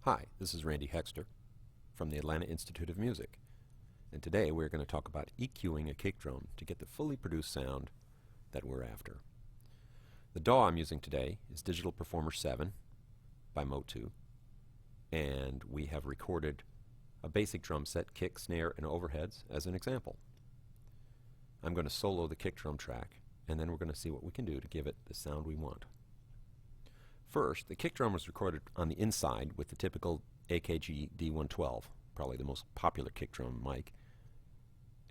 Hi, this is Randy Hoexter from the Atlanta Institute of Music, and today we're going to talk about EQing a kick drum to get the fully produced sound that we're after. The DAW I'm using today is Digital Performer 7 by Motu, and we have recorded a basic drum set, kick, snare, and overheads as an example. I'm going to solo the kick drum track, and then we're going to see what we can do to give it the sound we want. First, the kick drum was recorded on the inside with the typical AKG D112, probably the most popular kick drum mic.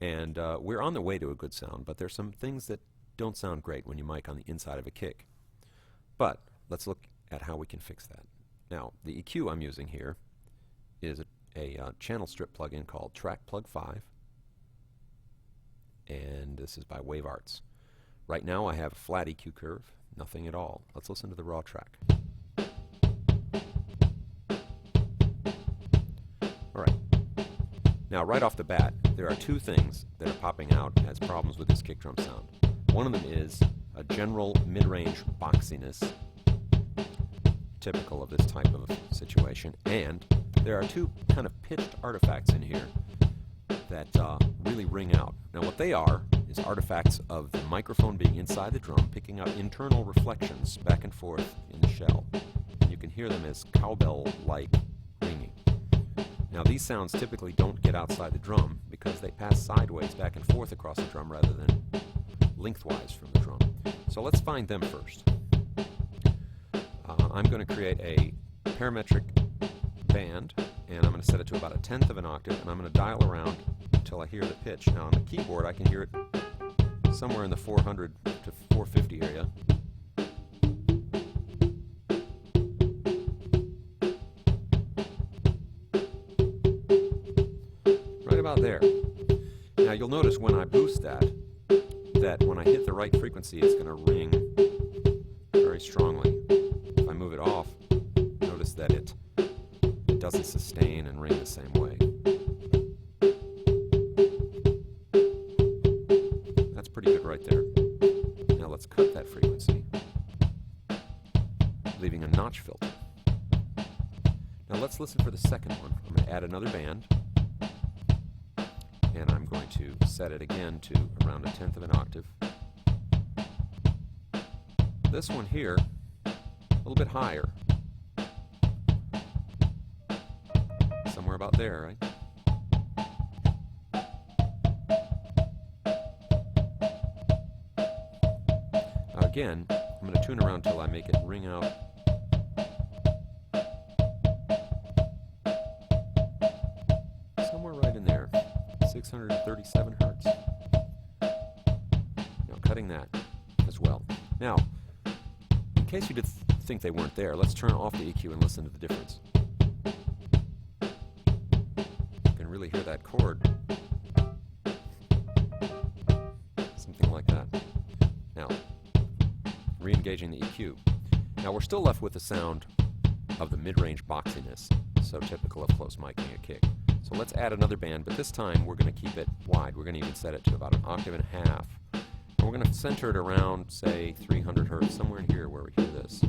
And we're on the way to a good sound, but there's some things that don't sound great when you mic on the inside of a kick. But let's look at how we can fix that. Now, the EQ I'm using here is a channel strip plugin called Track Plug 5, and this is by Wave Arts. Right now I have a flat EQ curve, nothing at all. Let's listen to the raw track. Alright. Now right off the bat, there are two things that are popping out as problems with this kick drum sound. One of them is a general mid-range boxiness, typical of this type of situation, and there are two kind of pitched artifacts in here that really ring out. Now what they are is artifacts of the microphone being inside the drum, picking up internal reflections back and forth in the shell. And you can hear them as cowbell-like ringing. Now these sounds typically don't get outside the drum because they pass sideways back and forth across the drum rather than lengthwise from the drum. So let's find them first. I'm going to create a parametric band, and I'm going to set it to about 1/10 of an octave, and I'm going to dial around until I hear the pitch. Now on the keyboard I can hear it somewhere in the 400 to 450 area. Right about there. Now you'll notice when I boost that when I hit the right frequency it's going to ring very strongly. If I move it off, notice that it doesn't sustain and ring the same way. That's pretty good right there. Now let's cut that frequency, leaving a notch filter. Now let's listen for the second one. I'm going to add another band, and I'm going to set it again to around 1/10 of an octave. This one here, a little bit higher. Somewhere about there, right? Now again, I'm going to tune around until I make it ring out. Somewhere right in there, 637 hertz. Now cutting that as well. Now, in case you did think they weren't there, let's turn off the EQ and listen to the difference. Really hear that chord. Something like that. Now, re-engaging the EQ. Now we're still left with the sound of the mid-range boxiness, so typical of close miking a kick. So let's add another band, but this time we're going to keep it wide. We're going to even set it to about 1.5 octaves. And we're going to center it around, say, 300 hertz, somewhere in here where we hear this.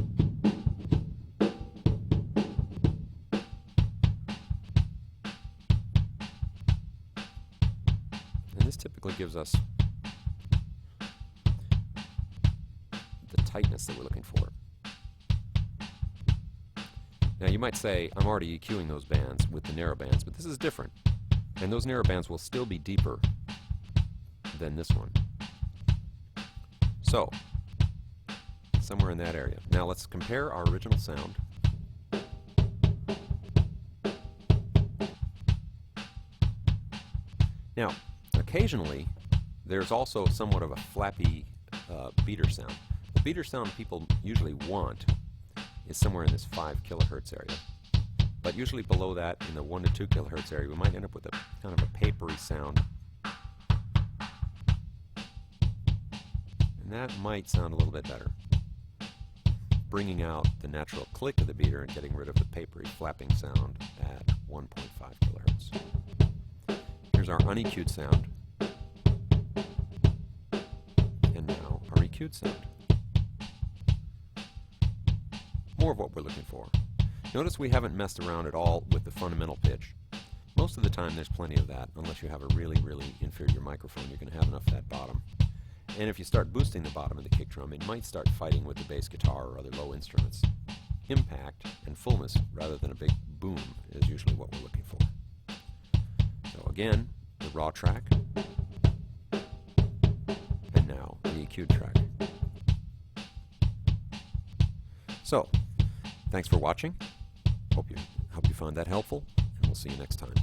This typically gives us the tightness that we're looking for. Now you might say, I'm already EQing those bands with the narrow bands, but this is different. And those narrow bands will still be deeper than this one. So, somewhere in that area. Now let's compare our original sound. Now, occasionally, there's also somewhat of a flappy beater sound. The beater sound people usually want is somewhere in this 5 kilohertz area. But usually below that, in the 1 to 2 kilohertz area, we might end up with a kind of a papery sound. And that might sound a little bit better, bringing out the natural click of the beater and getting rid of the papery flapping sound at 1.5 kilohertz. Here's our uneq'd sound. And now our EQ'd sound. More of what we're looking for. Notice we haven't messed around at all with the fundamental pitch. Most of the time there's plenty of that, unless you have a really, really inferior microphone. You're going to have enough of that bottom. And if you start boosting the bottom of the kick drum, it might start fighting with the bass guitar or other low instruments. Impact and fullness, rather than a big boom, is usually what we're looking for. So again, the raw track, and now the EQ'd track. So, thanks for watching. Hope you found that helpful, and we'll see you next time.